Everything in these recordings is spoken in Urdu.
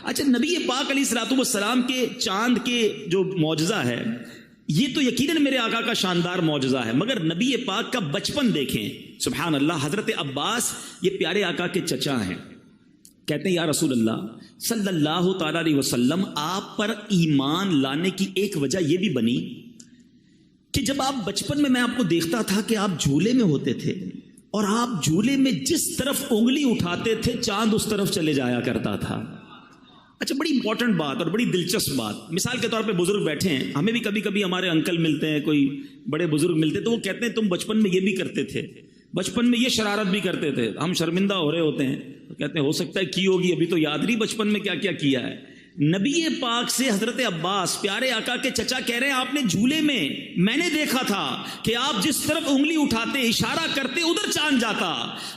اچھا نبی پاک علیہ الصلوۃ والسلام کے چاند کے جو معجزہ ہے یہ تو یقیناً میرے آقا کا شاندار معجزہ ہے، مگر نبی پاک کا بچپن دیکھیں، سبحان اللہ۔ حضرت عباس یہ پیارے آقا کے چچا ہیں، کہتے ہیں یا رسول اللہ صلی اللہ تعالی علیہ وسلم آپ پر ایمان لانے کی ایک وجہ یہ بھی بنی کہ جب آپ بچپن میں آپ کو دیکھتا تھا کہ آپ جھولے میں ہوتے تھے اور آپ جھولے میں جس طرف انگلی اٹھاتے تھے چاند اس طرف چلے جایا کرتا تھا۔ اچھا بڑی امپورٹنٹ بات اور بڑی دلچسپ بات، مثال کے طور پہ بزرگ بیٹھے ہیں، ہمیں بھی کبھی کبھی ہمارے انکل ملتے ہیں، کوئی بڑے بزرگ ملتے تو وہ کہتے ہیں تم بچپن میں یہ بھی کرتے تھے، بچپن میں یہ شرارت بھی کرتے تھے، ہم شرمندہ ہو رہے ہوتے ہیں، تو کہتے ہیں ہو سکتا ہے کی ہوگی، ابھی تو یاد نہیں بچپن میں کیا کیا کیا ہے۔ نبی پاک سے حضرت عباس پیارے آقا کے چچا کہہ رہے ہیں آپ نے جھولے میں نے دیکھا تھا کہ آپ جس طرف انگلی اٹھاتے اشارہ کرتے ادھر چاند جاتا۔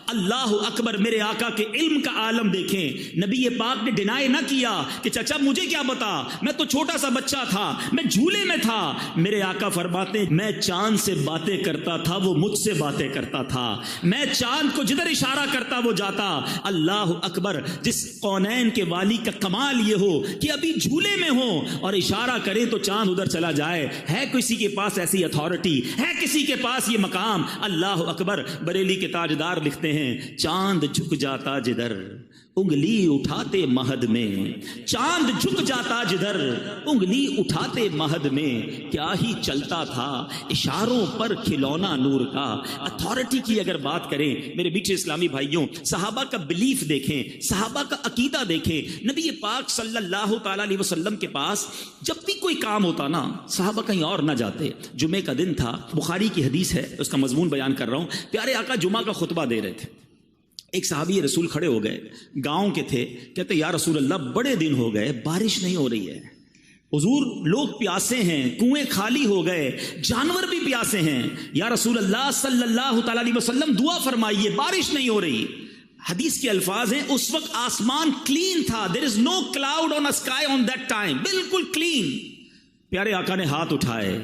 اللہ اکبر، میرے آقا کے علم کا عالم دیکھیں، نبی پاک نے ڈینائی نہ کیا کہ چچا مجھے کیا پتا، میں تو چھوٹا سا بچہ تھا، میں جھولے میں تھا۔ میرے آقا فرماتے میں چاند سے باتیں کرتا تھا، وہ مجھ سے باتیں کرتا تھا، میں چاند کو جدھر اشارہ کرتا وہ جاتا۔ اللہ اکبر، جس کونین کے والی کا کمال یہ ہو کہ ابھی جھولے میں ہو اور اشارہ کرے تو چاند ادھر چلا جائے، ہے کسی کے پاس ایسی اتھارٹی، ہے کسی کے پاس یہ مقام؟ اللہ اکبر۔ بریلی کے تاجدار لکھتے ہیں چاند جھک جاتا جدھر انگلی اٹھاتے مہد میں، چاند جھک جاتا جدھر انگلی اٹھاتے مہد میں، کیا ہی چلتا تھا اشاروں پر کھلونا نور کا۔ اتھارٹی کی اگر بات کریں میرے میٹھے اسلامی بھائیوں، صحابہ کا بلیف دیکھیں، صحابہ کا عقیدہ دیکھیں۔ نبی پاک صلی اللہ تعالی علیہ وسلم کے پاس جب بھی کوئی کام ہوتا نا، صحابہ کہیں اور نہ جاتے۔ جمعے کا دن تھا، بخاری کی حدیث ہے، اس کا مضمون بیان کر رہا ہوں۔ پیارے آقا جمعہ کا خطبہ دے رہے تھے، ایک صحابی رسول کھڑے ہو گئے، گاؤں کے تھے، کہتے یا رسول اللہ بڑے دن ہو گئے بارش نہیں ہو رہی ہے، حضور لوگ پیاسے ہیں، کنویں خالی ہو گئے، جانور بھی پیاسے ہیں، یا رسول اللہ صلی اللہ تعالی علیہ وسلم دعا فرمائیے، بارش نہیں ہو رہی۔ حدیث کے الفاظ ہیں اس وقت آسمان کلین تھا، there is no cloud on a sky on that time، بالکل کلین۔ پیارے آقا نے ہاتھ اٹھائے،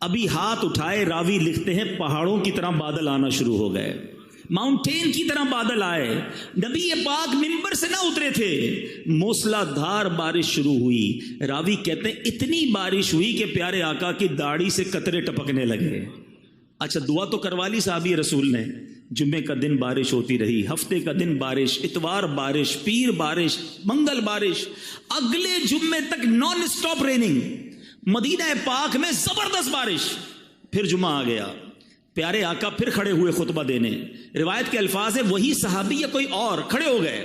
ابھی ہاتھ اٹھائے، راوی لکھتے ہیں پہاڑوں کی طرح بادل آنا شروع ہو گئے، ماؤنٹین کی طرح بادل آئے۔ نبی پاک منبر سے نہ اترے تھے، موسلا دھار بارش شروع ہوئی۔ راوی کہتے ہیں اتنی بارش ہوئی کہ پیارے آقا کی داڑھی سے قطرے ٹپکنے لگے۔ اچھا دعا تو کروا لی صحابی رسول نے، جمعے کا دن بارش ہوتی رہی، ہفتے کا دن بارش، اتوار بارش، پیر بارش، منگل بارش، اگلے جمعے تک نان اسٹاپ ریننگ، مدینہ پاک میں زبردست بارش۔ پھر جمعہ آ گیا، پیارے آقا پھر کھڑے ہوئے خطبہ دینے۔ روایت کے الفاظ ہے وہی صحابی یا کوئی اور کھڑے ہو گئے،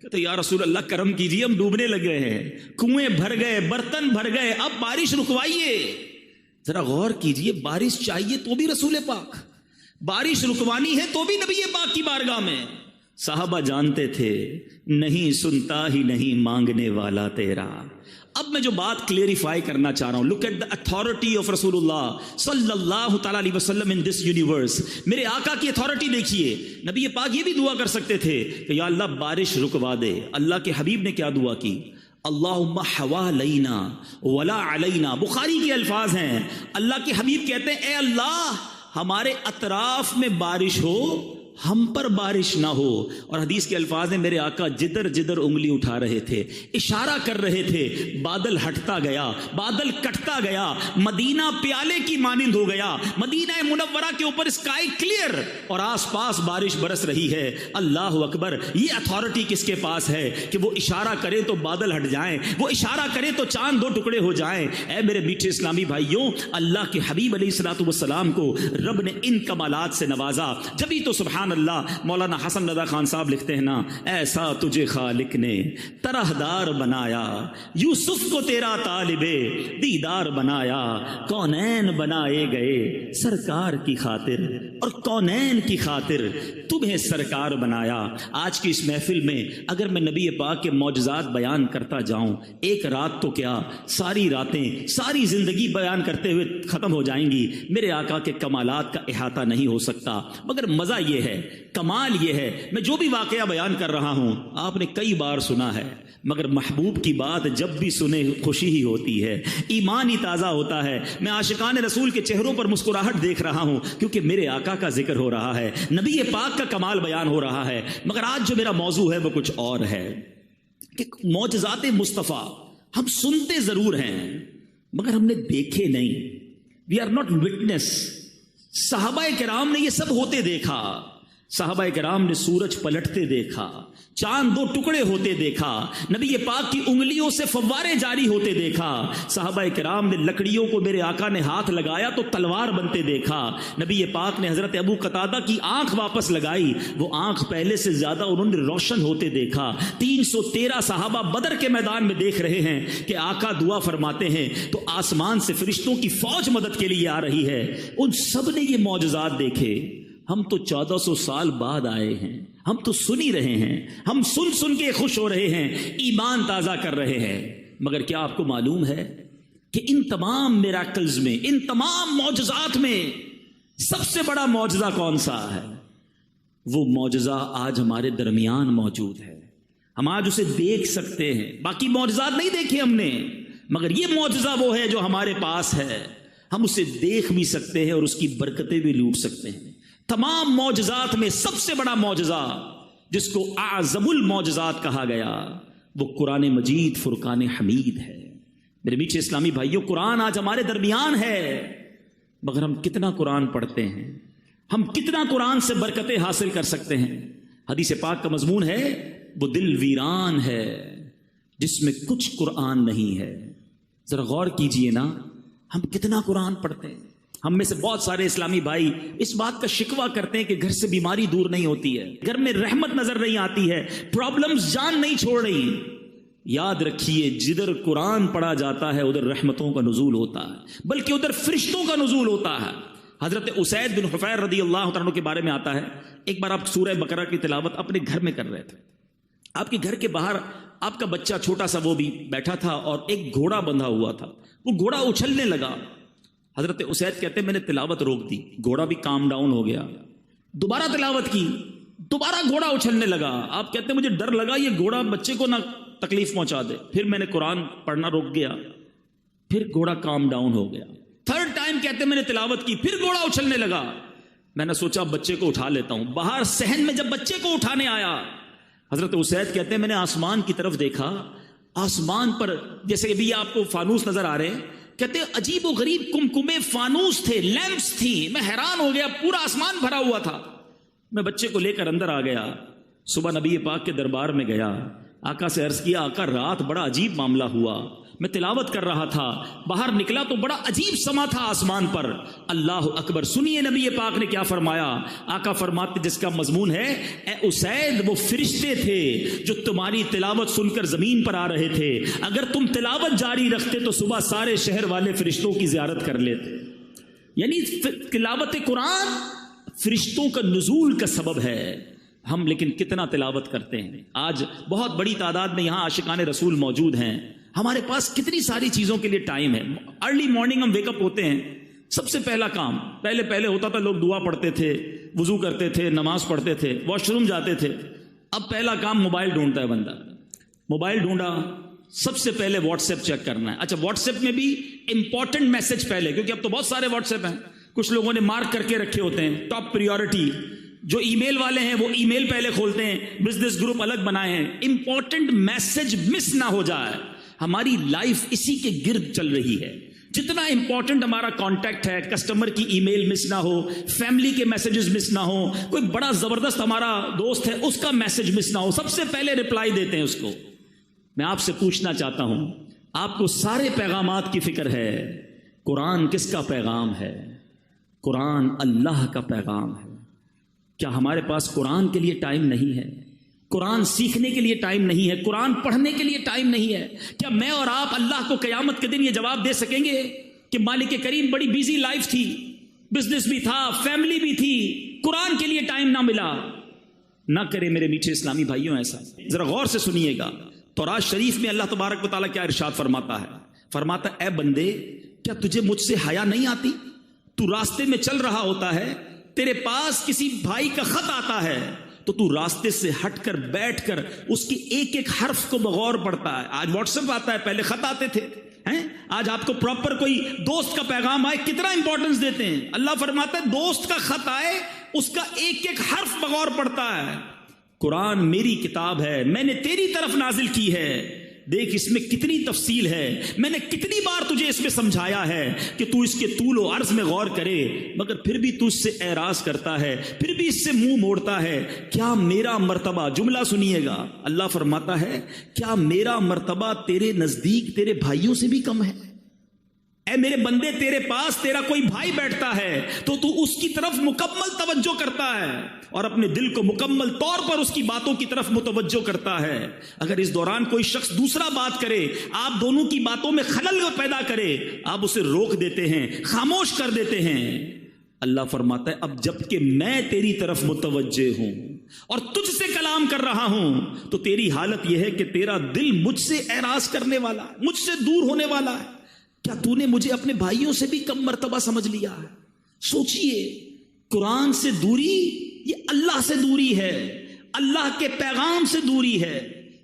کہتے یا رسول اللہ کرم کیجیے، ہم ڈوبنے لگ گئے ہیں، کنویں بھر گئے، برتن بھر گئے، اب بارش رکوائیے۔ ذرا غور کیجیے، بارش چاہیے تو بھی رسول پاک، بارش رکوانی ہے تو بھی نبی پاک کی بارگاہ میں۔ صحابہ جانتے تھے نہیں سنتا ہی نہیں مانگنے والا تیرا۔ اب میں جو بات کلیریفائی کرنا چاہ رہا ہوں، look at the authority of رسول اللہ صلی اللہ تعالی علیہ وسلم ان دس یونیورس۔ میرے آقا کی اتھارٹی دیکھیے، نبی پاک یہ بھی دعا کر سکتے تھے کہ یا اللہ بارش رکوا دے۔ اللہ کے حبیب نے کیا دعا کی؟ اللہم حوالینا ولا علینا، بخاری کے الفاظ ہیں۔ اللہ کے حبیب کہتے ہیں اے اللہ ہمارے اطراف میں بارش ہو، ہم پر بارش نہ ہو۔ اور حدیث کے الفاظ ہیں میرے آقا جدھر جدھر انگلی اٹھا رہے تھے، اشارہ کر رہے تھے، بادل ہٹتا گیا، بادل کٹتا گیا، مدینہ پیالے کی مانند ہو گیا، مدینہ منورہ کے اوپر اسکائی کلیئر اور آس پاس بارش برس رہی ہے۔ اللہ اکبر، یہ اتھارٹی کس کے پاس ہے کہ وہ اشارہ کرے تو بادل ہٹ جائیں، وہ اشارہ کرے تو چاند دو ٹکڑے ہو جائیں۔ اے میرے میٹھے اسلامی بھائیوں، اللہ کے حبیب علیہ الصلوۃ والسلام کو رب نے ان کمالات سے نوازا، جبھی تو سبحان اللہ مولانا حسن رضا خان صاحب لکھتے ہیں نا، ایسا تجھے خالق نے طرحدار بنایا، یوسف کو تیرا طالب دیدار بنایا، کونین بنائے گئے سرکار کی خاطر اور کونین کی خاطر تمہیں سرکار بنایا۔ آج کی اس محفل میں اگر میں نبی پاک کے معجزات بیان کرتا جاؤں، ایک رات تو کیا ساری راتیں، ساری زندگی بیان کرتے ہوئے ختم ہو جائیں گی، میرے آقا کے کمالات کا احاطہ نہیں ہو سکتا۔ مگر مزہ یہ ہے، کمال یہ ہے، میں جو بھی واقعہ بیان کر رہا ہوں آپ نے کئی بار سنا ہے، مگر محبوب کی بات جب بھی سنے خوشی ہی ہوتی ہے، ایمان ہی تازہ ہوتا ہے۔ میں عاشقان رسول کے چہروں پر مسکراہٹ دیکھ رہا ہوں کیونکہ میرے آقا کا ذکر ہو رہا ہے، نبی پاک کا کمال بیان ہو رہا ہے۔ مگر آج جو میرا موضوع ہے وہ کچھ اور ہے۔ کہ معجزات مصطفیٰ ہم سنتے ضرور ہیں مگر ہم نے دیکھے نہیں. We are not witness. صحابہ کرام نے یہ سب ہوتے دیکھا. صحابہ کرام نے سورج پلٹتے دیکھا, چاند دو ٹکڑے ہوتے دیکھا, نبی پاک کی انگلیوں سے فوارے جاری ہوتے دیکھا. صحابہ کرام نے لکڑیوں کو میرے آقا نے ہاتھ لگایا تو تلوار بنتے دیکھا. نبی پاک نے حضرت ابو قتادہ کی آنکھ واپس لگائی, وہ آنکھ پہلے سے زیادہ انہوں نے روشن ہوتے دیکھا. 313 صحابہ بدر کے میدان میں دیکھ رہے ہیں کہ آقا دعا فرماتے ہیں تو آسمان سے فرشتوں کی فوج مدد کے لیے آ رہی ہے. ان سب نے یہ معجزات دیکھے. ہم تو 1400 سال بعد آئے ہیں, ہم تو سن ہی رہے ہیں, ہم سن کے خوش ہو رہے ہیں, ایمان تازہ کر رہے ہیں. مگر کیا آپ کو معلوم ہے کہ ان تمام میراکلز میں, ان تمام معجزات میں سب سے بڑا معجزہ کون سا ہے؟ وہ معجزہ آج ہمارے درمیان موجود ہے. ہم آج اسے دیکھ سکتے ہیں. باقی معجزات نہیں دیکھے ہم نے, مگر یہ معجزہ وہ ہے جو ہمارے پاس ہے. ہم اسے دیکھ بھی سکتے ہیں اور اس کی برکتیں بھی لوٹ سکتے ہیں. تمام معجزات میں سب سے بڑا معجزہ جس کو اعظم المعجزات کہا گیا وہ قرآن مجید فرقان حمید ہے. میرے میٹھے اسلامی بھائیوں, قرآن آج ہمارے درمیان ہے مگر ہم کتنا قرآن پڑھتے ہیں, ہم کتنا قرآن سے برکتیں حاصل کر سکتے ہیں؟ حدیث پاک کا مضمون ہے وہ دل ویران ہے جس میں کچھ قرآن نہیں ہے. ذرا غور کیجئے نا, ہم کتنا قرآن پڑھتے ہیں. ہم میں سے بہت سارے اسلامی بھائی اس بات کا شکوہ کرتے ہیں کہ گھر سے بیماری دور نہیں ہوتی ہے, گھر میں رحمت نظر نہیں آتی ہے, پرابلمز جان نہیں چھوڑ رہی. یاد رکھیے, جدھر قرآن پڑھا جاتا ہے ادھر رحمتوں کا نزول ہوتا ہے, بلکہ ادھر فرشتوں کا نزول ہوتا ہے. حضرت اسید بن حفیر رضی اللہ عنہ کے بارے میں آتا ہے, ایک بار آپ سورہ بقرہ کی تلاوت اپنے گھر میں کر رہے تھے. آپ کے گھر کے باہر آپ کا بچہ چھوٹا سا وہ بھی بیٹھا تھا اور ایک گھوڑا بندھا ہوا تھا. وہ گھوڑا اچھلنے لگا. حضرت اسید کہتے ہیں میں نے تلاوت روک دی, گھوڑا بھی کام ڈاؤن ہو گیا. دوبارہ تلاوت کی, دوبارہ گھوڑا اچھلنے لگا. آپ کہتے ہیں مجھے ڈر لگا یہ گھوڑا بچے کو نہ تکلیف پہنچا دے. پھر میں نے قرآن پڑھنا روک گیا, پھر گھوڑا کام ڈاؤن ہو گیا. تھرڈ ٹائم کہتے ہیں میں نے تلاوت کی, پھر گھوڑا اچھلنے لگا. میں نے سوچا بچے کو اٹھا لیتا ہوں. باہر صحن میں جب بچے کو اٹھانے آیا, حضرت اسید کہتے ہیں میں نے آسمان کی طرف دیکھا. آسمان پر جیسے کہ بھی آپ کو فانوس نظر آ رہے ہیں, کہتے ہیں عجیب و غریب کمکمے فانوس تھے, لیمپس تھی. میں حیران ہو گیا, پورا آسمان بھرا ہوا تھا. میں بچے کو لے کر اندر آ گیا. صبح نبی پاک کے دربار میں گیا, آقا سے عرض کیا آقا رات بڑا عجیب معاملہ ہوا. میں تلاوت کر رہا تھا, باہر نکلا تو بڑا عجیب سما تھا آسمان پر. اللہ اکبر. سنیے نبی پاک نے کیا فرمایا. آقا فرماتے جس کا مضمون ہے اے اسید وہ فرشتے تھے جو تمہاری تلاوت سن کر زمین پر آ رہے تھے. اگر تم تلاوت جاری رکھتے تو صبح سارے شہر والے فرشتوں کی زیارت کر لیتے. یعنی تلاوت قرآن فرشتوں کا نزول کا سبب ہے. ہم لیکن کتنا تلاوت کرتے ہیں. آج بہت بڑی تعداد میں یہاں عاشقان رسول موجود ہیں. ہمارے پاس کتنی ساری چیزوں کے لیے ٹائم ہے. ارلی مارننگ ہم ویک اپ ہوتے ہیں, سب سے پہلا کام پہلے ہوتا تھا لوگ دعا پڑھتے تھے, وضو کرتے تھے, نماز پڑھتے تھے, واش روم جاتے تھے. اب پہلا کام موبائل ڈھونڈتا ہے بندہ. موبائل ڈھونڈا, سب سے پہلے واٹس ایپ چیک کرنا ہے. اچھا واٹس ایپ میں بھی امپورٹنٹ میسج پہلے, کیونکہ اب تو بہت سارے واٹس ایپ ہیں, کچھ لوگوں نے مارک کر کے رکھے ہوتے ہیں ٹاپ پریورٹی. جو ای میل والے ہیں وہ ای میل پہلے کھولتے ہیں, بزنس گروپ الگ بنائے ہیں. امپورٹنٹ میسج مس نہ ہو جائے. ہماری لائف اسی کے گرد چل رہی ہے. جتنا امپورٹنٹ ہمارا کانٹیکٹ ہے, کسٹمر کی ای میل مس نہ ہو, فیملی کے میسیجز مس نہ ہو, کوئی بڑا زبردست ہمارا دوست ہے اس کا میسج مس نہ ہو, سب سے پہلے رپلائی دیتے ہیں اس کو. میں آپ سے پوچھنا چاہتا ہوں, آپ کو سارے پیغامات کی فکر ہے, قرآن کس کا پیغام ہے؟ قرآن اللہ کا پیغام ہے. کیا ہمارے پاس قرآن کے لیے ٹائم نہیں ہے؟ قرآن سیکھنے کے لیے ٹائم نہیں ہے؟ قرآن پڑھنے کے لیے ٹائم نہیں ہے؟ کیا میں اور آپ اللہ کو قیامت کے دن یہ جواب دے سکیں گے کہ مالک کریم بڑی بیزی لائف تھی, بزنس بھی تھا, فیملی بھی تھی, قرآن کے لیے ٹائم نہ ملا؟ نہ کرے میرے میٹھے اسلامی بھائیوں ایسا. ذرا غور سے سنیے گا. تورات شریف میں اللہ تبارک و تعالیٰ کیا ارشاد فرماتا ہے. فرماتا اے بندے کیا تجھے مجھ سے حیا نہیں آتی؟ تو راستے میں چل رہا ہوتا ہے, تیرے پاس کسی بھائی کا خط آتا ہے تو تو راستے سے ہٹ کر بیٹھ کر اس کی ایک ایک حرف کو بغور پڑھتا ہے. آج واٹس ایپ آتا ہے, پہلے خط آتے تھے. آج آپ کو پراپر کوئی دوست کا پیغام آئے کتنا امپورٹنس دیتے ہیں. اللہ فرماتا ہے دوست کا خط آئے اس کا ایک ایک حرف بغور پڑھتا ہے. قرآن میری کتاب ہے، میں نے تیری طرف نازل کی ہے، دیکھ اس میں کتنی تفصیل ہے، میں نے کتنی بار تجھے اس میں سمجھایا ہے کہ تو اس کے طول و عرض میں غور کرے، مگر پھر بھی تو اس سے اعراض کرتا ہے، پھر بھی اس سے منہ موڑتا ہے۔ کیا میرا مرتبہ، جملہ سنیے گا، اللہ فرماتا ہے کیا میرا مرتبہ تیرے نزدیک تیرے بھائیوں سے بھی کم ہے؟ اے میرے بندے، تیرے پاس تیرا کوئی بھائی بیٹھتا ہے تو تو اس کی طرف مکمل توجہ کرتا ہے اور اپنے دل کو مکمل طور پر اس کی باتوں کی طرف متوجہ کرتا ہے۔ اگر اس دوران کوئی شخص دوسرا بات کرے، آپ دونوں کی باتوں میں خلل پیدا کرے، آپ اسے روک دیتے ہیں، خاموش کر دیتے ہیں۔ اللہ فرماتا ہے اب جب کہ میں تیری طرف متوجہ ہوں اور تجھ سے کلام کر رہا ہوں تو تیری حالت یہ ہے کہ تیرا دل مجھ سے اعراض کرنے والا ہے، مجھ سے دور ہونے والا ہے۔ کیا تو نے مجھے اپنے بھائیوں سے بھی کم مرتبہ سمجھ لیا ہے؟ سوچئے، قرآن سے دوری یہ اللہ سے دوری ہے، اللہ کے پیغام سے دوری ہے۔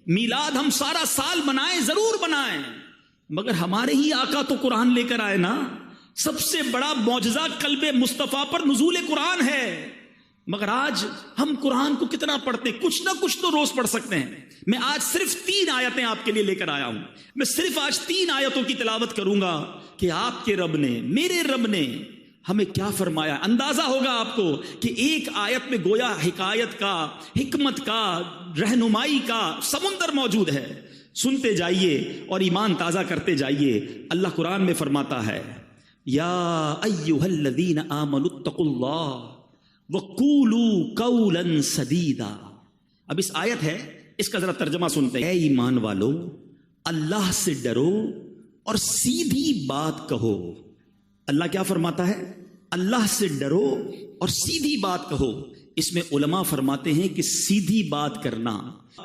میلاد ہم سارا سال منائیں، ضرور منائیں، مگر ہمارے ہی آقا تو قرآن لے کر آئے نا۔ سب سے بڑا معجزہ قلب مصطفیٰ پر نزول قرآن ہے، مگر آج ہم قرآن کو کتنا پڑھتے ہیں؟ کچھ نہ کچھ تو روز پڑھ سکتے ہیں۔ میں آج صرف 3 آیتیں آپ کے لیے لے کر آیا ہوں، میں صرف آج 3 آیتوں کی تلاوت کروں گا کہ آپ کے رب نے، میرے رب نے ہمیں کیا فرمایا۔ اندازہ ہوگا آپ کو کہ ایک آیت میں گویا حکایت کا، حکمت کا، رہنمائی کا سمندر موجود ہے۔ سنتے جائیے اور ایمان تازہ کرتے جائیے۔ اللہ قرآن میں فرماتا ہے یا ایھا الذین آمنوا اتقوا اللہ وَقُولُوا قَوْلًا سَدِيدًا۔ اب اس آیت ہے، اس کا ذرا ترجمہ سنتے ہیں۔ اے ایمان والو، اللہ سے ڈرو اور سیدھی بات کہو۔ اللہ کیا فرماتا ہے؟ اللہ سے ڈرو اور سیدھی بات کہو۔ اس میں علماء فرماتے ہیں کہ سیدھی بات کرنا،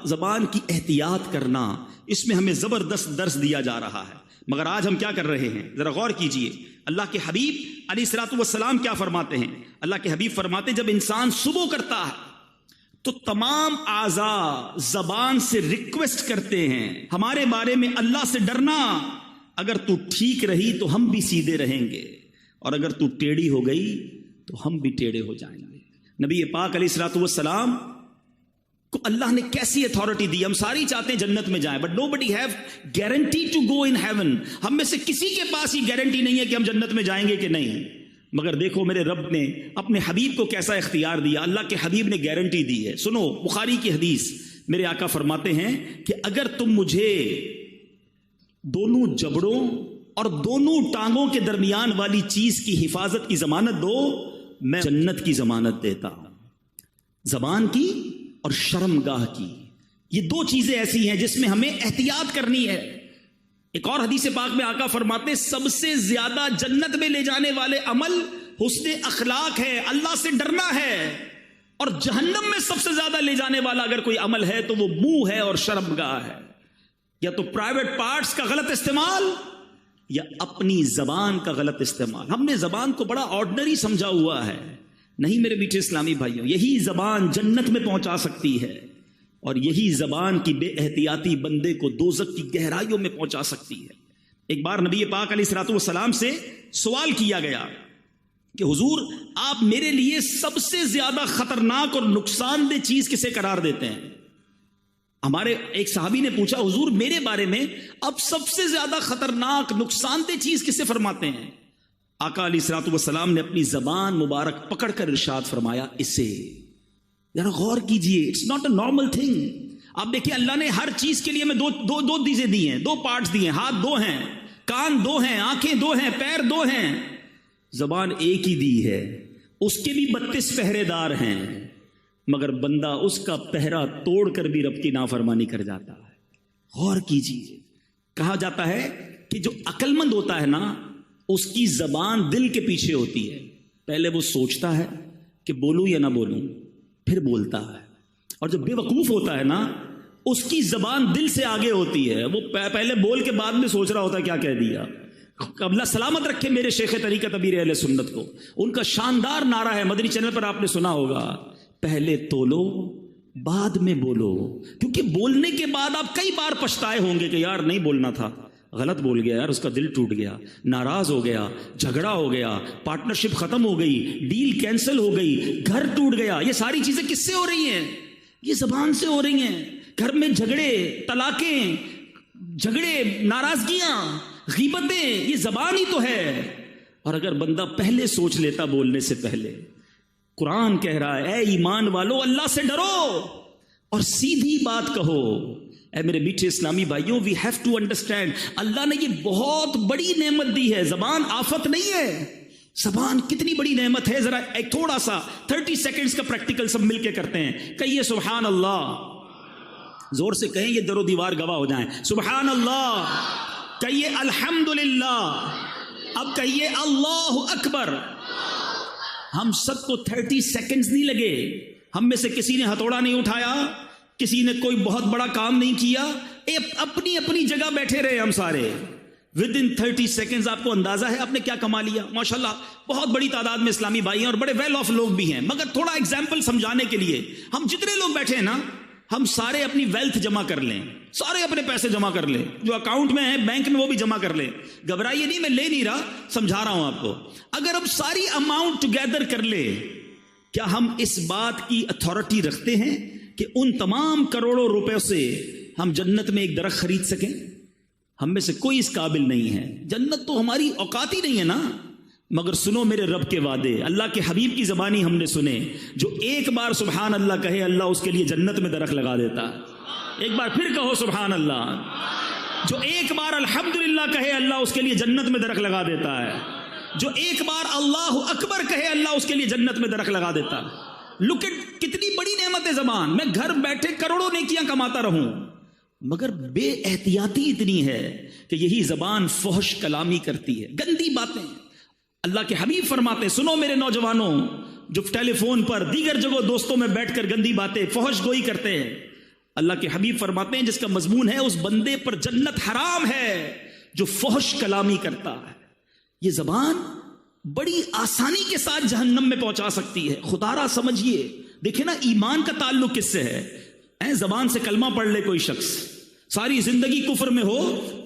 زبان کی احتیاط کرنا، اس میں ہمیں زبردست درس دیا جا رہا ہے۔ مگر آج ہم کیا کر رہے ہیں؟ ذرا غور کیجئے۔ اللہ کے حبیب علیہ الصلوۃ والسلام کیا فرماتے ہیں؟ اللہ کے حبیب فرماتے ہیں جب انسان صبح کرتا ہے تو تمام اعضاء زبان سے ریکویسٹ کرتے ہیں ہمارے بارے میں اللہ سے ڈرنا، اگر تو ٹھیک رہی تو ہم بھی سیدھے رہیں گے، اور اگر تو ٹیڑھی ہو گئی تو ہم بھی ٹیڑھے ہو جائیں گے۔ نبی پاک علیہ الصلوۃ والسلام کو اللہ نے کیسی اتھارٹی دی؟ ہم ساری چاہتے ہیں جنت میں جائیں، but nobody have guarantee to go in heaven۔ ہم میں سے کسی کے پاس یہ گارنٹی نہیں ہے کہ ہم جنت میں جائیں گے کہ نہیں، مگر دیکھو میرے رب نے اپنے حبیب کو کیسا اختیار دیا۔ اللہ کے حبیب نے گارنٹی دی ہے۔ سنو بخاری کی حدیث، میرے آقا فرماتے ہیں کہ اگر تم مجھے دونوں جبڑوں اور دونوں ٹانگوں کے درمیان والی چیز کی حفاظت کی ضمانت دو، میں جنت کی ضمانت دیتا ہوں۔ زبان کی اور شرمگاہ کی، یہ 2 چیزیں ایسی ہیں جس میں ہمیں احتیاط کرنی ہے۔ ایک اور حدیث پاک میں آقا فرماتے ہیں سب سے زیادہ جنت میں لے جانے والے عمل حسن اخلاق ہے، اللہ سے ڈرنا ہے، اور جہنم میں سب سے زیادہ لے جانے والا اگر کوئی عمل ہے تو وہ منہ ہے اور شرمگاہ ہے۔ یا تو پرائیویٹ پارٹس کا غلط استعمال یا اپنی زبان کا غلط استعمال۔ ہم نے زبان کو بڑا آرڈنری سمجھا ہوا ہے۔ نہیں میرے میٹھے اسلامی بھائیوں، یہی زبان جنت میں پہنچا سکتی ہے، اور یہی زبان کی بے احتیاطی بندے کو دوزخ کی گہرائیوں میں پہنچا سکتی ہے۔ ایک بار نبی پاک علیہ الصلوۃ والسلام سے سوال کیا گیا کہ حضور آپ میرے لیے سب سے زیادہ خطرناک اور نقصان دہ چیز کسے قرار دیتے ہیں؟ ہمارے ایک صحابی نے پوچھا حضور میرے بارے میں اب سب سے زیادہ خطرناک نقصان دہ چیز کسے فرماتے ہیں؟ آقا علیہ الصلوۃ والسلام نے اپنی زبان مبارک پکڑ کر ارشاد فرمایا اسے۔ ذرا غور کیجئے، it's not a normal thing. آپ دیکھیں اللہ نے ہر چیز کے لیے ہمیں دو چیزیں دی ہیں، 2 پارٹس دیے ہیں، ہاتھ 2 ہیں، کان 2 ہیں، آنکھیں 2 ہیں، پیر 2 ہیں، زبان ایک ہی دی ہے، اس کے بھی 32 پہرے دار ہیں، مگر بندہ اس کا پہرا توڑ کر بھی رب کی نافرمانی کر جاتا ہے۔ غور کیجئے، کہا جاتا ہے کہ جو عقل مند ہوتا ہے نا اس کی زبان دل کے پیچھے ہوتی ہے، پہلے وہ سوچتا ہے کہ بولوں یا نہ بولوں، پھر بولتا ہے، اور جب بے وقوف ہوتا ہے نا اس کی زبان دل سے آگے ہوتی ہے، وہ پہلے بول کے بعد میں سوچ رہا ہوتا ہے کیا کہہ دیا۔ اللہ سلامت رکھے میرے شیخ طریقت ابیر اہل سنت کو، ان کا شاندار نعرہ ہے، مدنی چینل پر آپ نے سنا ہوگا، پہلے تولو بعد میں بولو، کیونکہ بولنے کے بعد آپ کئی بار پچھتائے ہوں گے کہ یار نہیں بولنا تھا، غلط بول گیا یار، اس کا دل ٹوٹ گیا، ناراض ہو گیا، جھگڑا ہو گیا، پارٹنرشپ ختم ہو گئی، ڈیل کینسل ہو گئی، گھر ٹوٹ گیا۔ یہ ساری چیزیں کس سے ہو رہی ہیں؟ یہ زبان سے ہو رہی ہیں. گھر میں جھگڑے، طلاقیں، جھگڑے، ناراضگیاں، غیبتیں، یہ زبان ہی تو ہے. اور اگر بندہ پہلے سوچ لیتا بولنے سے پہلے، قرآن کہہ رہا ہے اے ایمان والو اللہ سے ڈرو اور سیدھی بات کہو. اے میرے میٹھے اسلامی بھائیوں، وی ہیو ٹو انڈرسٹینڈ، اللہ نے یہ بہت بڑی نعمت دی ہے. زبان آفت نہیں ہے. زبان کتنی بڑی نعمت ہے. ذرا ایک تھوڑا سا 30 سیکنڈز کا پریکٹیکل سب مل کے کرتے ہیں. کہیے سبحان اللہ، زور سے کہیں، یہ در و دیوار گواہ ہو جائیں. سبحان اللہ. کہیے الحمدللہ. اب کہیے اللہ اکبر. ہم سب کو 30 سیکنڈز نہیں لگے. ہم میں سے کسی نے ہتھوڑا نہیں اٹھایا، کسی نے کوئی بہت بڑا کام نہیں کیا. اپنی اپنی جگہ بیٹھے رہے ہم سارے. ود ان 30 سیکنڈز آپ کو اندازہ ہے آپ نے کیا کما لیا. ماشاءاللہ بہت بڑی تعداد میں اسلامی بھائی ہیں اور بڑے ویل آف لوگ بھی ہیں. مگر تھوڑا ایگزامپل سمجھانے کے لیے، ہم جتنے لوگ بیٹھے ہیں نا، ہم سارے اپنی ویلتھ جمع کر لیں، سارے اپنے پیسے جمع کر لیں، جو اکاؤنٹ میں ہیں بینک میں وہ بھی جمع کر لیں. گھبرائیے نہیں، میں لے نہیں رہا، سمجھا رہا ہوں آپ کو. اگر ہم ساری اماؤنٹ ٹوگیدر کر لیں، کیا ہم اس بات کی اتھارٹی رکھتے ہیں کہ ان تمام کروڑوں روپے سے ہم جنت میں ایک درخت خرید سکیں؟ ہم میں سے کوئی اس قابل نہیں ہے. جنت تو ہماری اوقات ہی نہیں ہے نا. مگر سنو میرے رب کے وعدے، اللہ کے حبیب کی زبانی ہم نے سنے. جو ایک بار سبحان اللہ کہے، اللہ اس کے لیے جنت میں درخت لگا دیتا. ایک بار پھر کہو سبحان اللہ. جو ایک بار الحمدللہ کہے، اللہ اس کے لیے جنت میں درخت لگا دیتا ہے. جو ایک بار اللہ اکبر کہے، اللہ اس کے لیے جنت میں درخت لگا دیتا. لک ایٹ کتنی بڑی نعمت ہے زبان. میں گھر بیٹھے کروڑوں نیکیاں کماتا رہوں، مگر بے احتیاطی اتنی ہے کہ یہی زبان فحش کلامی کرتی ہے، گندی باتیں. اللہ کے حبیب فرماتے ہیں، سنو میرے نوجوانوں جو ٹیلی فون پر دیگر جگہوں دوستوں میں بیٹھ کر گندی باتیں، فحش گوئی کرتے ہیں. اللہ کے حبیب فرماتے ہیں جس کا مضمون ہے اس بندے پر جنت حرام ہے جو فحش کلامی کرتا ہے. یہ زبان بڑی آسانی کے ساتھ جہنم میں پہنچا سکتی ہے. خدا را سمجھیے. دیکھیں نا ایمان کا تعلق کس سے ہے؟ زبان سے کلمہ پڑھ لے کوئی شخص، ساری زندگی کفر میں ہو،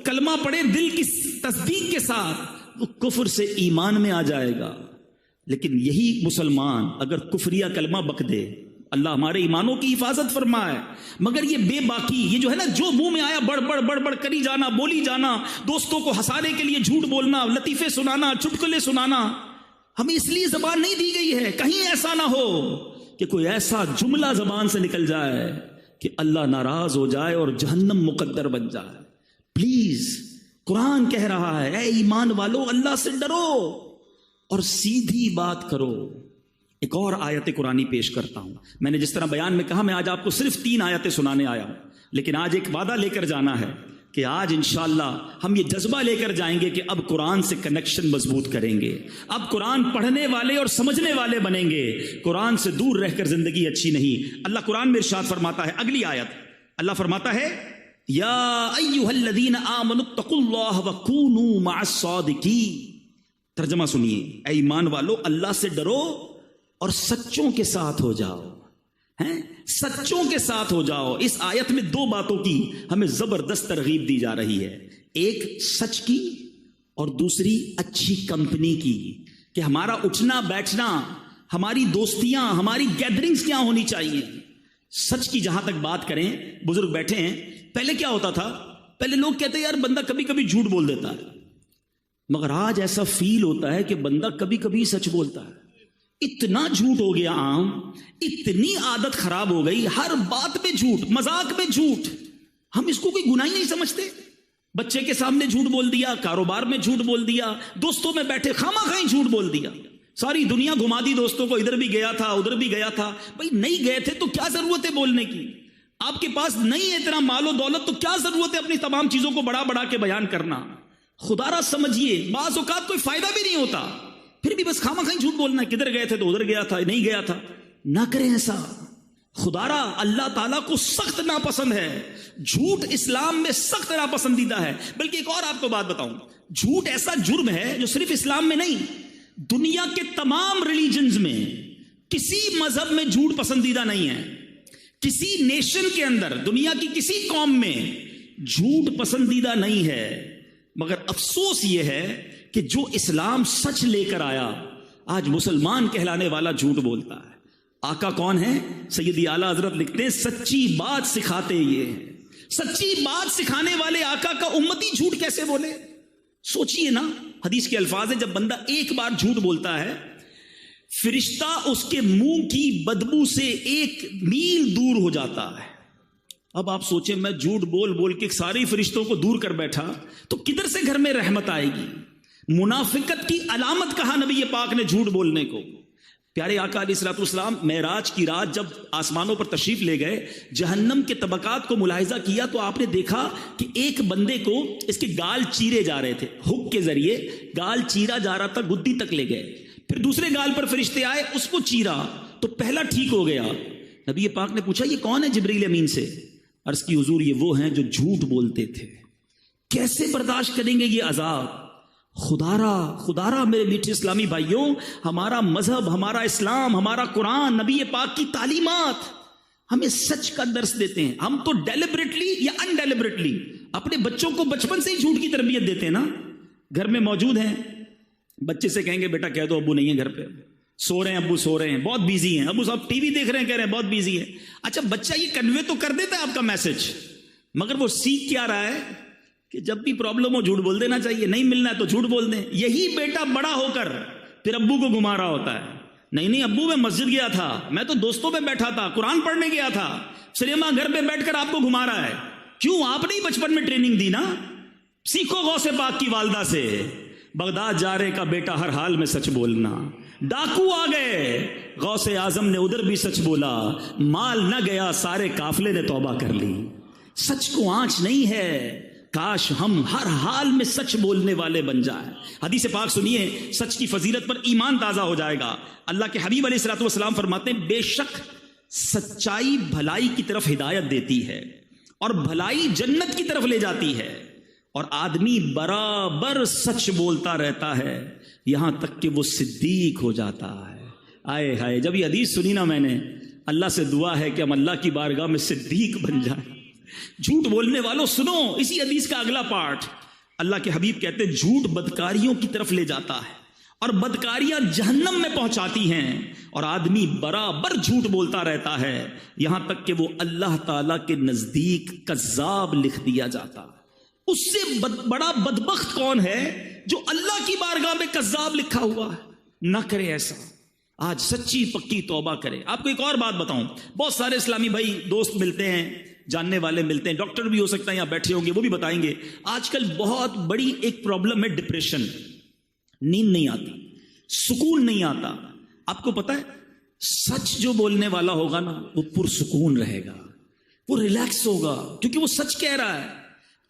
کلمہ پڑھے دل کی تصدیق کے ساتھ، وہ کفر سے ایمان میں آ جائے گا. لیکن یہی مسلمان اگر کفریہ کلمہ بک دے، اللہ ہمارے ایمانوں کی حفاظت فرمائے. مگر یہ بے باکی، یہ جو ہے نا، جو منہ میں آیا بڑھ بڑھ کری جانا، بولی جانا، دوستوں کو ہنسانے کے لیے جھوٹ بولنا، لطیفے سنانا، چٹکلے سنانا، ہمیں اس لیے زبان نہیں دی گئی ہے. کہیں ایسا نہ ہو کہ کوئی ایسا جملہ زبان سے نکل جائے کہ اللہ ناراض ہو جائے اور جہنم مقدر بن جائے. پلیز، قرآن کہہ رہا ہے اے ایمان والو اللہ سے ڈرو اور سیدھی بات کرو. ایک اور آیت قرآنی پیش کرتا ہوں. میں نے جس طرح بیان میں کہا، میں آج آپ کو صرف 3 آیتیں سنانے آیا ہوں، لیکن آج ایک وعدہ لے کر جانا ہے کہ آج انشاءاللہ ہم یہ جذبہ لے کر جائیں گے کہ اب قرآن سے کنیکشن مضبوط کریں گے. اب قرآن پڑھنے والے اور سمجھنے والے بنیں گے. قرآن سے دور رہ کر زندگی اچھی نہیں. اللہ قرآن میں ارشاد فرماتا ہے، اگلی آیت اللہ فرماتا ہے، یا ایھا الذین آمنوا اتقوا اللہ وکونوا مع الصادقین. ترجمہ سنیے، اے ایمان والو اللہ سے ڈرو اور سچوں کے ساتھ ہو جاؤ. سچوں کے ساتھ ہو جاؤ. اس آیت میں 2 باتوں کی ہمیں زبردست ترغیب دی جا رہی ہے. ایک سچ کی اور دوسری اچھی کمپنی کی، کہ ہمارا اٹھنا بیٹھنا، ہماری دوستیاں، ہماری گیدرنگز کیا ہونی چاہیے. سچ کی جہاں تک بات کریں، بزرگ بیٹھے ہیں، پہلے کیا ہوتا تھا؟ پہلے لوگ کہتے ہیں یار بندہ کبھی کبھی جھوٹ بول دیتا ہے، مگر آج ایسا فیل ہوتا ہے کہ بندہ کبھی کبھی سچ بولتا ہے. اتنا جھوٹ ہو گیا عام، اتنی عادت خراب ہو گئی، ہر بات میں جھوٹ، مذاق میں جھوٹ. ہم اس کو کوئی گناہ ہی نہیں سمجھتے. بچے کے سامنے جھوٹ بول دیا، کاروبار میں جھوٹ بول دیا، دوستوں میں بیٹھے خواہ جھوٹ بول دیا، ساری دنیا گھما دی دوستوں کو، ادھر بھی گیا تھا ادھر بھی گیا تھا. بھائی نہیں گئے تھے تو کیا ضرورت ہے بولنے کی؟ آپ کے پاس نہیں ہے اتنا مال و دولت تو کیا ضرورت ہے اپنی تمام چیزوں کو بڑا کے بیان کرنا؟ خدا را سمجھیے، بعض اوقات کوئی فائدہ بھی نہیں ہوتا، پھر بھی بس خواہ جھوٹ بولنا ہے. کدھر گئے تھے تو ادھر گیا تھا، نہیں گیا تھا. نہ کریں ایسا. خدا را اللہ تعالیٰ کو سخت ناپسند ہے. جھوٹ اسلام میں سخت ناپسندیدہ ہے. بلکہ ایک اور آپ کو بات بتاؤں، جھوٹ ایسا جرم ہے جو صرف اسلام میں نہیں، دنیا کے تمام ریلیجنز میں، کسی مذہب میں جھوٹ پسندیدہ نہیں ہے. کسی نیشن کے اندر، دنیا کی کسی قوم میں جھوٹ پسندیدہ نہیں ہے. مگر افسوس یہ ہے کہ جو اسلام سچ لے کر آیا، آج مسلمان کہلانے والا جھوٹ بولتا ہے. آقا کون ہے؟ سیدی اعلیٰ حضرت لکھتے ہیں سچی بات سکھاتے یہ ہیں. سچی بات سکھانے والے آقا کا امتی جھوٹ کیسے بولے؟ سوچئے نا، حدیث کے الفاظ ہیں جب بندہ ایک بار جھوٹ بولتا ہے فرشتہ اس کے منہ کی بدبو سے 1 میل دور ہو جاتا ہے. اب آپ سوچیں میں جھوٹ بول بول کے سارے فرشتوں کو دور کر بیٹھا تو کدھر سے گھر میں رحمت آئے گی؟ منافقت کی علامت کہا نبی پاک نے جھوٹ بولنے کو. پیارے آقا علیہ الصلوۃ والسلام معراج کی رات جب آسمانوں پر تشریف لے گئے، جہنم کے طبقات کو ملاحظہ کیا تو آپ نے دیکھا کہ ایک بندے کو اس کے گال چیرے جا رہے تھے، ہک کے ذریعے گال چیرا جا رہا تھا، گدی تک لے گئے. پھر دوسرے گال پر فرشتے آئے، اس کو چیرا تو پہلا ٹھیک ہو گیا. نبی پاک نے پوچھا یہ کون ہے؟ جبریل امین سے. عرض کی حضور یہ وہ ہیں جو جھوٹ بولتے تھے. کیسے برداشت کریں گے یہ عذاب؟ خدارا میرے میٹھے اسلامی بھائیوں، ہمارا مذہب، ہمارا اسلام، ہمارا قرآن، نبی پاک کی تعلیمات ہمیں سچ کا درس دیتے ہیں. ہم تو ڈیلیبریٹلی یا ان ڈیلیبریٹلی اپنے بچوں کو بچپن سے ہی جھوٹ کی تربیت دیتے ہیں نا. گھر میں موجود ہیں، بچے سے کہیں گے بیٹا کہہ دو ابو نہیں ہے گھر پہ، سو رہے ہیں ابو، سو رہے ہیں، بہت بیزی ہیں ابو صاحب، ٹی وی دیکھ رہے ہیں، کہہ رہے ہیں بہت بیزی ہے. اچھا بچہ یہ کنوے تو کر دیتا ہے آپ کا میسج، مگر وہ سیکھ کیا رہا ہے کہ جب بھی پرابلم ہو جھوٹ بول دینا چاہیے، نہیں ملنا ہے تو جھوٹ بول دیں. یہی بیٹا بڑا ہو کر پھر ابو کو گھما رہا ہوتا ہے، نہیں ابو میں مسجد گیا تھا، میں تو دوستوں میں بیٹھا تھا، قرآن پڑھنے گیا تھا. سنیما گھر پہ بیٹھ کر آپ کو گھما رہا ہے. کیوں؟ آپ نے بچپن میں ٹریننگ دی نا. سیکھو غوث پاک کی والدہ سے. بغداد جا رہے کا بیٹا ہر حال میں سچ بولنا. ڈاکو آ گئے، غوث اعظم نے ادھر بھی سچ بولا، مال نہ گیا، سارے قافلے نے توبہ کر لی. سچ کو آنچ نہیں ہے، کاش ہم ہر حال میں سچ بولنے والے بن جائیں. حدیث پاک سنیے، سچ کی فضیلت پر ایمان تازہ ہو جائے گا. اللہ کے حبیب علیہ الصلوۃ والسلام فرماتے ہیں بے شک سچائی بھلائی کی طرف ہدایت دیتی ہے اور بھلائی جنت کی طرف لے جاتی ہے، اور آدمی برابر سچ بولتا رہتا ہے یہاں تک کہ وہ صدیق ہو جاتا ہے. آئے ہائے، جب یہ حدیث سنی نا میں نے، اللہ سے دعا ہے کہ ہم اللہ کی بارگاہ میں صدیق بن جائیں. جھوٹ بولنے والوں سنو اسی حدیث کا اگلا پارٹ. اللہ کے حبیب کہتے ہیں جھوٹ بدکاریوں کی طرف لے جاتا ہے اور بدکاریاں جہنم میں پہنچاتی ہیں، اور آدمی برابر جھوٹ بولتا رہتا ہے یہاں تک کہ وہ اللہ تعالی کے نزدیک کذاب لکھ دیا جاتا. اس سے بڑا بدبخت کون ہے جو اللہ کی بارگاہ میں کذاب لکھا ہوا ہے؟ نہ کرے ایسا. آج سچی پکی توبہ کرے. آپ کو ایک اور بات بتاؤں، بہت سارے اسلامی بھائی دوست ملتے ہیں، جاننے والے ملتے ہیں، ڈاکٹر بھی ہو سکتا ہے یہاں بیٹھے ہوں گے، وہ بھی بتائیں گے. آج کل بہت بڑی ایک پرابلم ہے ڈپریشن. نیند نہیں آتی، سکون نہیں آتا. آپ کو پتا ہے سچ جو بولنے والا ہوگا نا وہ پرسکون رہے گا، وہ ریلیکس ہوگا کیونکہ وہ سچ کہہ رہا ہے.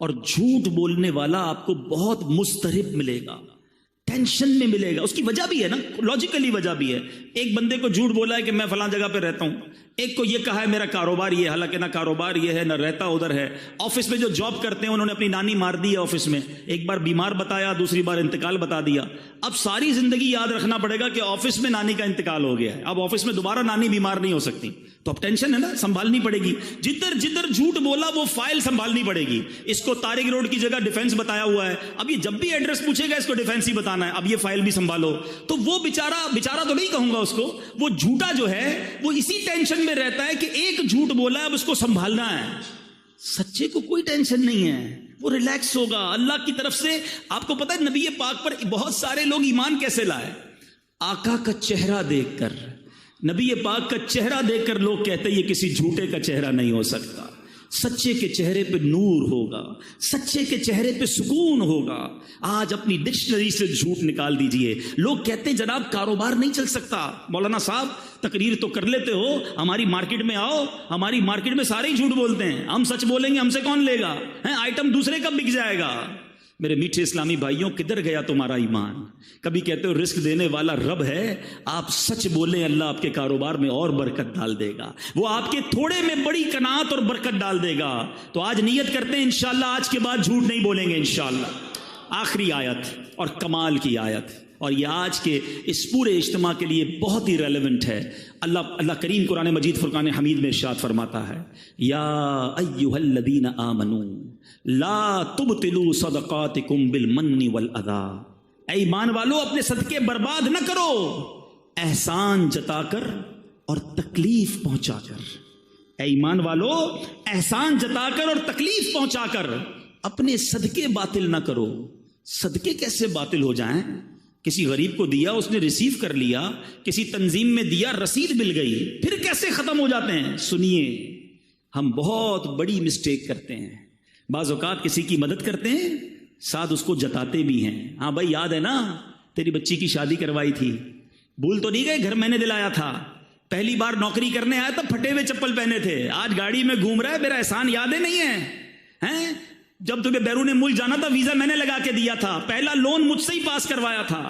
اور جھوٹ بولنے والا آپ کو بہت مضطرب ملے گا، ٹینشن میں ملے گا. اس کی وجہ بھی ہے نا، لاجیکلی وجہ بھی ہے. ایک بندے کو جھوٹ بولا ہے کہ میں فلاں جگہ پہ رہتا ہوں، ایک کو یہ کہا ہے میرا کاروبار یہ ہے، حالانکہ نہ کاروبار یہ ہے نہ رہتا ادھر ہے. آفس میں جو جاب کرتے ہیں انہوں نے اپنی نانی مار دی ہے آفس میں، ایک بار بیمار بتایا، دوسری بار انتقال بتا دیا. اب ساری زندگی یاد رکھنا پڑے گا کہ آفس میں نانی کا انتقال ہو گیا ہے، اب آفس میں دوبارہ نانی بیمار نہیں ہو سکتی. تو اب ٹینشن ہے نا، سنبھالنی پڑے گی. جدھر جدھر جھوٹ بولا وہ فائل سنبھالنی پڑے گی. اس کو طارق روڈ کی جگہ ڈیفینس بتایا ہوا ہے، اب یہ جب بھی ایڈریس پوچھے گا اس کو ڈیفینس ہی بتانا ہے، اب یہ فائل بھی سنبھالو. تو وہ بیچارہ تو نہیں کہوں گا اس کو، وہ جھوٹا جو ہے وہ اسی ٹینشن میں رہتا ہے کہ ایک جھوٹ بولا ہے اب اس کو سنبھالنا ہے. سچے کو کوئی ٹینشن نہیں ہے، وہ ریلیکس ہوگا. اللہ کی طرف سے آپ کو پتا ہے نبی پاک پر بہت سارے لوگ ایمان کیسے لائے؟ آقا کا چہرہ دیکھ کر، نبی پاک کا چہرہ دیکھ کر لوگ کہتے ہیں یہ کسی جھوٹے کا چہرہ نہیں ہو سکتا. سچے کے چہرے پہ نور ہوگا، سچے کے چہرے پہ سکون ہوگا. آج اپنی ڈکشنری سے جھوٹ نکال دیجئے. لوگ کہتے ہیں جناب کاروبار نہیں چل سکتا. مولانا صاحب تقریر تو کر لیتے ہو، ہماری مارکیٹ میں آؤ، ہماری مارکیٹ میں سارے ہی جھوٹ بولتے ہیں، ہم سچ بولیں گے ہم سے کون لے گا؟ آئٹم دوسرے کا بک جائے گا. میرے میٹھے اسلامی بھائیوں کدھر گیا تمہارا ایمان؟ کبھی کہتے ہو رزق دینے والا رب ہے، آپ سچ بولیں اللہ آپ کے کاروبار میں اور برکت ڈال دے گا، وہ آپ کے تھوڑے میں بڑی قناعت اور برکت ڈال دے گا. تو آج نیت کرتے ہیں انشاءاللہ آج کے بعد جھوٹ نہیں بولیں گے انشاءاللہ. آخری آیت اور کمال کی آیت، اور یہ آج کے اس پورے اجتماع کے لیے بہت ہی ریلیونٹ ہے. اللہ کریم قرآن مجید فرقان حمید میں ارشاد فرماتا ہے یا ایھا الذین آمنوا لا تبطلوا صدقاتکم بالمن والاذی. اے ایمان والو اپنے صدقے برباد نہ کرو احسان جتا کر اور تکلیف پہنچا کر. اے ایمان والو، احسان جتا کر اور تکلیف پہنچا کر اپنے صدقے باطل نہ کرو. صدقے کیسے باطل ہو جائیں؟ کسی غریب کو دیا، اس نے ریسیو کر لیا، کسی تنظیم میں دیا، رسید مل گئی، پھر کیسے ختم ہو جاتے ہیں؟ سنیے، ہم بہت بڑی مسٹیک کرتے ہیں. بعض اوقات کسی کی مدد کرتے ہیں، ساتھ اس کو جتاتے بھی ہیں. ہاں بھائی، یاد ہے نا تیری بچی کی شادی کروائی تھی، بھول تو نہیں گئے؟ گھر میں نے دلایا تھا. پہلی بار نوکری کرنے آیا تھا، پھٹے ہوئے چپل پہنے تھے، آج گاڑی میں گھوم رہا ہے، میرا احسان یاد نہیں ہے؟ جب تمہیں بیرون ملک جانا تھا، ویزا میں نے لگا کے دیا تھا، پہلا لون مجھ سے ہی پاس کروایا تھا.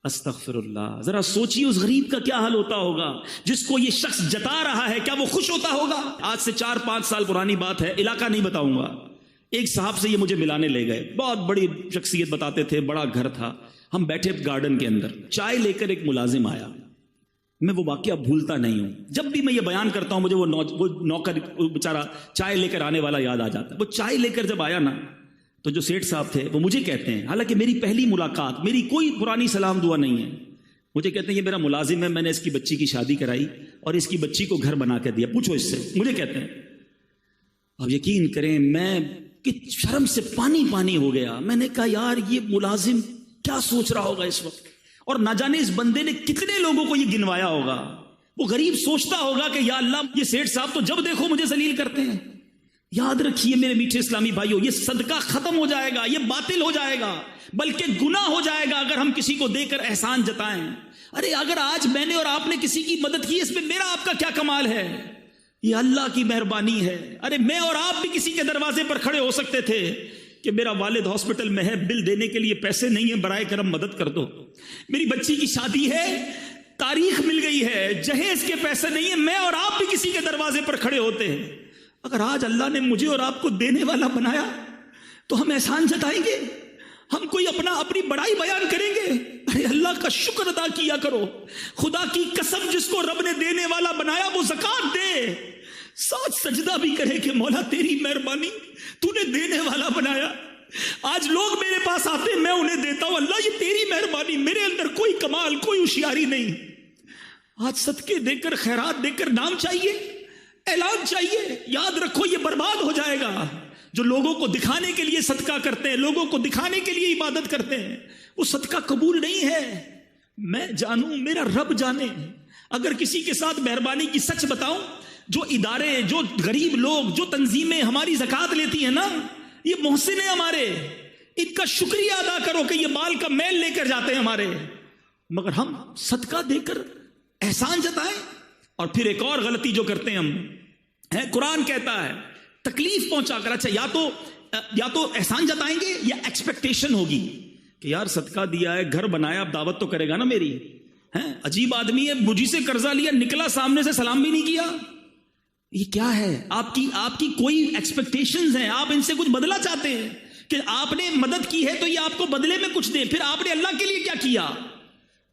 استغفر اللہ. ذرا سوچیے اس غریب کا کیا حال ہوتا ہوگا جس کو یہ شخص جتا رہا ہے، کیا وہ خوش ہوتا ہوگا؟ آج سے 4-5 سال پرانی بات ہے، علاقہ نہیں بتاؤں گا. ایک صاحب سے یہ مجھے ملانے لے گئے، بہت بڑی شخصیت بتاتے تھے، بڑا گھر تھا. ہم بیٹھے گارڈن کے اندر، چائے لے کر ایک ملازم آیا. میں وہ واقعہ بھولتا نہیں ہوں، جب بھی میں یہ بیان کرتا ہوں مجھے وہ نوکر بیچارہ چائے لے کر آنے والا یاد آ جاتا ہے. وہ چائے لے کر جب آیا نا، تو جو سیٹھ صاحب تھے وہ مجھے کہتے ہیں، حالانکہ میری پہلی ملاقات، میری کوئی پرانی سلام دعا نہیں ہے، مجھے کہتے ہیں یہ میرا ملازم ہے، میں نے اس کی بچی کی شادی کرائی اور اس کی بچی کو گھر بنا کے دیا، پوچھو اس سے. مجھے کہتے ہیں، اب یقین کریں میں شرم سے پانی پانی ہو گیا. میں نے کہا یار یہ ملازم کیا سوچ رہا ہوگا اس وقت، اور نہ جانے اس بندے نے کتنے لوگوں کو یہ گنوایا ہوگا. وہ غریب سوچتا ہوگا کہ یا اللہ یہ سیٹھ صاحب تو جب دیکھو مجھے ذلیل کرتے ہیں. یاد رکھیے میرے میٹھے اسلامی بھائیوں، یہ صدقہ ختم ہو جائے گا، یہ باطل ہو جائے گا، بلکہ گناہ ہو جائے گا اگر ہم کسی کو دے کر احسان جتائیں. ارے اگر آج میں نے اور آپ نے کسی کی مدد کی، اس میں میرا آپ کا کیا کمال ہے؟ یہ اللہ کی مہربانی ہے. ارے میں اور آپ بھی کسی کے دروازے پر کھڑے ہو سکتے تھے کہ میرا والد ہاسپٹل میں ہے، بل دینے کے لیے پیسے نہیں ہیں، برائے کرم مدد کر دو. میری بچی کی شادی ہے، تاریخ مل گئی ہے، جہیز کے پیسے نہیں ہیں، میں اور آپ بھی کسی کے دروازے پر کھڑے ہوتے ہیں. اگر آج اللہ نے مجھے اور آپ کو دینے والا بنایا تو ہم احسان جتائیں گے؟ ہم کوئی اپنی بڑائی بیان کریں گے؟ ارے اللہ کا شکر ادا کیا کرو. خدا کی قسم، جس کو رب نے دینے والا بنایا وہ زکات دے، ساتھ سجدہ بھی کرے کہ مولا تیری مہربانی، تو نے دینے والا بنایا. آج لوگ میرے پاس آتے ہیں، میں انہیں دیتا ہوں، اللہ یہ تیری مہربانی، میرے اندر کوئی کمال، کوئی ہوشیاری نہیں. آج صدقے دے کر، خیرات دے کر نام چاہیے، اعلان چاہیے. یاد رکھو یہ برباد ہو جائے گا. جو لوگوں کو دکھانے کے لیے صدقہ کرتے ہیں، لوگوں کو دکھانے کے لیے عبادت کرتے ہیں، وہ صدقہ قبول نہیں ہے. میں جانوں، میرا رب جانے. اگر کسی کے ساتھ مہربانی کی سچ بتاؤں، جو ادارے، جو غریب لوگ، جو تنظیمیں ہماری زکات لیتی ہیں نا، یہ محسن ہیں ہمارے، ان کا شکریہ ادا کرو کہ یہ مال کا میل لے کر جاتے ہیں ہمارے. مگر ہم صدقہ دے کر احسان جتائیں. اور پھر ایک اور غلطی جو کرتے ہیں ہم ہے، قرآن کہتا ہے تکلیف پہنچا کر. اچھا یا تو احسان جتائیں گے یا ایکسپیکٹیشن ہوگی کہ یار صدقہ دیا ہے، گھر بنایا، اب دعوت تو کرے گا نا میری. عجیب آدمی ہے، مجھے سے قرضہ لیا، نکلا سامنے سے سلام بھی نہیں کیا. یہ کیا ہے؟ آپ کی کوئی ایکسپیکٹیشنز ہیں، آپ ان سے کچھ بدلہ چاہتے ہیں کہ آپ نے مدد کی ہے تو یہ آپ کو بدلے میں کچھ دیں. پھر آپ نے اللہ کے لیے کیا کیا؟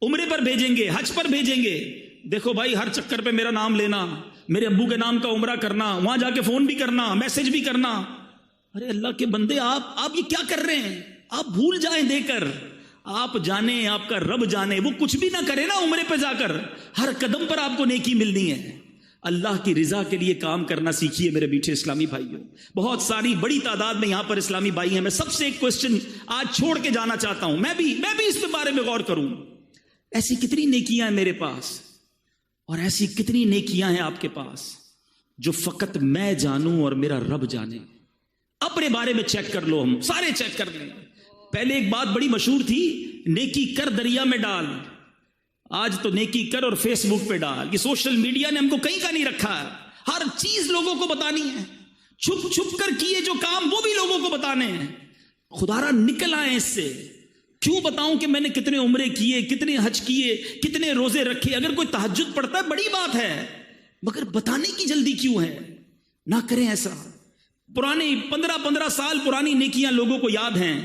عمرے پر بھیجیں گے، حج پر بھیجیں گے. دیکھو بھائی، ہر چکر پہ میرا نام لینا، میرے ابو کے نام کا عمرہ کرنا، وہاں جا کے فون بھی کرنا، میسج بھی کرنا. ارے اللہ کے بندے، آپ یہ کیا کر رہے ہیں؟ آپ بھول جائیں دے کر. آپ جانے، آپ کا رب جانے، وہ کچھ بھی نہ کرے نا عمرے پہ جا کر، ہر قدم پر آپ کو نیکی ملنی ہے. اللہ کی رضا کے لیے کام کرنا سیکھیے میرے میٹھے اسلامی بھائیوں. بہت ساری بڑی تعداد میں یہاں پر اسلامی بھائی ہیں. میں سب سے ایک کوسچن آج چھوڑ کے جانا چاہتا ہوں، میں بھی اس کے بارے میں غور کروں. ایسی کتنی نیکیاں ہیں میرے پاس، اور ایسی کتنی نیکیاں ہیں آپ کے پاس جو فقط میں جانوں اور میرا رب جانے. اپنے بارے میں چیک کر لو، ہم سارے چیک کر لیں. پہلے ایک بات بڑی مشہور تھی، نیکی کر دریا میں ڈال. آج تو نیکی کر اور فیس بک پہ ڈال. یہ سوشل میڈیا نے ہم کو کہیں کا نہیں رکھا ہے، ہر چیز لوگوں کو بتانی ہے. چھپ چھپ کر کیے جو کام وہ بھی لوگوں کو بتانے ہیں. خدا را نکل آئے اس سے. کیوں بتاؤں کہ میں نے کتنے عمرے کیے، کتنے حج کیے، کتنے روزے رکھے؟ اگر کوئی تہجد پڑھتا ہے بڑی بات ہے، مگر بتانے کی جلدی کیوں ہے؟ نہ کریں ایسا. پرانی 15 سال پرانی نیکیاں لوگوں کو یاد ہیں.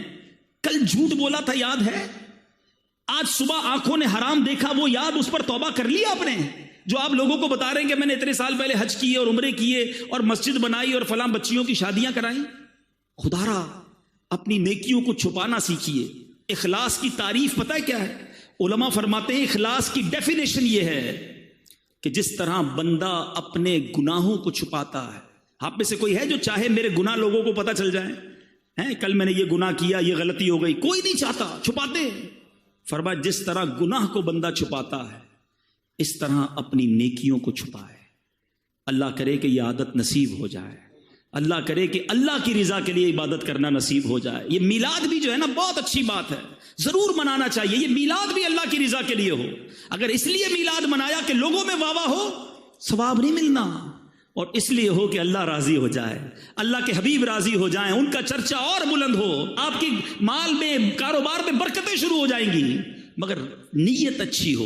کل جھوٹ بولا تھا یاد ہے، آج صبح آنکھوں نے حرام دیکھا وہ یاد، اس پر توبہ کر لیا آپ نے؟ جو آپ لوگوں کو بتا رہے ہیں کہ میں نے اتنے سال پہلے حج کیے اور عمرے کیے اور مسجد بنائی اور فلاں بچیوں کی شادیاں کرائیں. خدا را اپنی نیکیوں کو چھپانا سیکھیے. اخلاص کی تعریف پتہ ہے کیا ہے؟ علماء فرماتے ہیں اخلاص کی ڈیفینیشن یہ ہے کہ جس طرح بندہ اپنے گناہوں کو چھپاتا ہے. آپ میں سے کوئی ہے جو چاہے میرے گناہ لوگوں کو پتہ چل جائیں؟ کل میں نے یہ گناہ کیا، یہ غلطی ہو گئی، کوئی نہیں چاہتا، چھپاتے. فرمایا جس طرح گناہ کو بندہ چھپاتا ہے اس طرح اپنی نیکیوں کو چھپائے. اللہ کرے کہ یہ عادت نصیب ہو جائے، اللہ کرے کہ اللہ کی رضا کے لیے عبادت کرنا نصیب ہو جائے. یہ میلاد بھی جو ہے نا بہت اچھی بات ہے، ضرور منانا چاہیے. یہ میلاد بھی اللہ کی رضا کے لیے ہو. اگر اس لیے میلاد منایا کہ لوگوں میں واہ واہ ہو، ثواب نہیں ملنا. اور اس لیے ہو کہ اللہ راضی ہو جائے، اللہ کے حبیب راضی ہو جائیں، ان کا چرچا اور بلند ہو، آپ کی مال میں کاروبار میں برکتیں شروع ہو جائیں گی، مگر نیت اچھی ہو.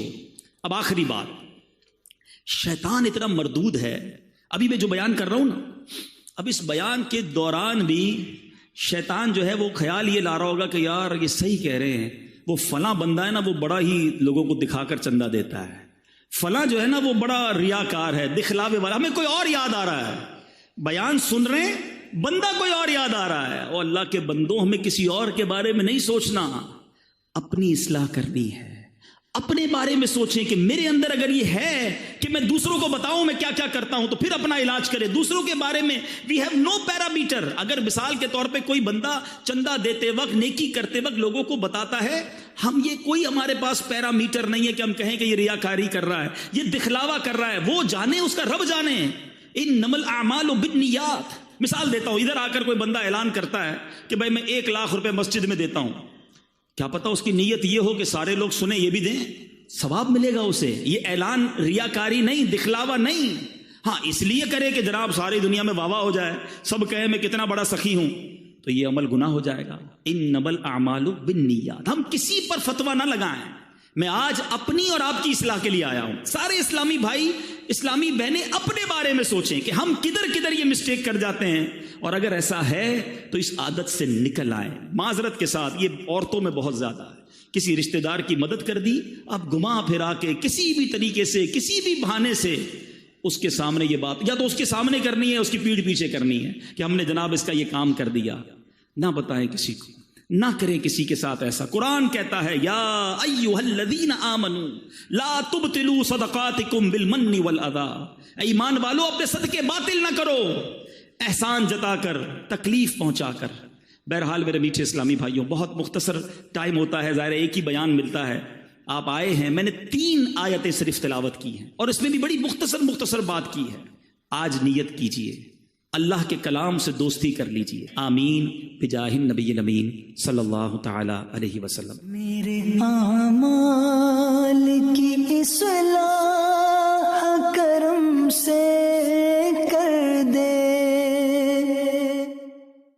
اب آخری بات، شیطان اتنا مردود ہے. ابھی میں جو بیان کر رہا ہوں نا، اب اس بیان کے دوران بھی شیطان جو ہے وہ خیال یہ لا رہا ہوگا کہ یار یہ صحیح کہہ رہے ہیں، وہ فلاں بندہ ہے نا وہ بڑا ہی لوگوں کو دکھا کر چندہ دیتا ہے، فلاں جو ہے نا وہ بڑا ریاکار ہے، دکھلاوے والا. ہمیں کوئی اور یاد آ رہا ہے، بیان سن رہے ہیں، بندہ کوئی اور یاد آ رہا ہے. اور اللہ کے بندوں، ہمیں کسی اور کے بارے میں نہیں سوچنا، اپنی اصلاح کرنی ہے. اپنے بارے میں سوچیں کہ میرے اندر اگر یہ ہے کہ میں دوسروں کو بتاؤں میں کیا کیا کرتا ہوں، تو پھر اپنا علاج کرے. دوسروں کے بارے میں وی ہیو نو پیرامیٹر. اگر مثال کے طور پہ کوئی بندہ چندہ دیتے وقت، نیکی کرتے وقت لوگوں کو بتاتا ہے، ہم یہ کوئی ہمارے پاس پیرامیٹر نہیں ہے کہ ہم کہیں کہ یہ ریاکاری کر رہا ہے، یہ دکھلاوا کر رہا ہے. وہ جانے، اس کا رب جانے. انما الاعمال بالنیات. مثال دیتا ہوں، ادھر آ کر کوئی بندہ اعلان کرتا ہے کہ بھائی میں 1 لاکھ روپے مسجد میں دیتا ہوں. کیا پتا اس کی نیت یہ ہو کہ سارے لوگ سنیں، یہ بھی دیں، ثواب ملے گا اسے. یہ اعلان ریاکاری نہیں، دکھلاوا نہیں. ہاں اس لیے کرے کہ جناب ساری دنیا میں واہ واہ ہو جائے، سب کہے میں کتنا بڑا سخی ہوں، تو یہ عمل گناہ ہو جائے گا. انما الاعمال بالنیات. ہم کسی پر فتویٰ نہ لگائیں. میں آج اپنی اور آپ کی اصلاح کے لیے آیا ہوں. سارے اسلامی بھائی، اسلامی بہنیں اپنے بارے میں سوچیں کہ ہم کدھر کدھر یہ مسٹیک کر جاتے ہیں، اور اگر ایسا ہے تو اس عادت سے نکل آئیں. معذرت کے ساتھ، یہ عورتوں میں بہت زیادہ ہے. کسی رشتہ دار کی مدد کر دی، اب گھما پھرا کے کسی بھی طریقے سے، کسی بھی بہانے سے اس کے سامنے یہ بات، یا تو اس کے سامنے کرنی ہے، اس کی پیٹھ پیچھے کرنی ہے کہ ہم نے جناب اس کا یہ کام کر دیا. نہ بتائیں کسی کو، نہ کریں کسی کے ساتھ ایسا. قرآن کہتا ہے یا ایھا الذین آمنوا لا تبطلوا صدقاتکم بالمن والاذی. اے ایمان والو، اپنے صدقے باطل نہ کرو احسان جتا کر، تکلیف پہنچا کر. بہرحال میرے میٹھے اسلامی بھائیوں، بہت مختصر ٹائم ہوتا ہے، ظاہر ایک ہی بیان ملتا ہے. آپ آئے ہیں، میں نے 3 آیتیں صرف تلاوت کی ہیں، اور اس میں بھی بڑی مختصر بات کی ہے. آج نیت کیجئے، اللہ کے کلام سے دوستی کر لیجئے. آمین بجاہ النبی الامین صلی اللہ تعالی علیہ وسلم. میرے اعمال کی اصلاح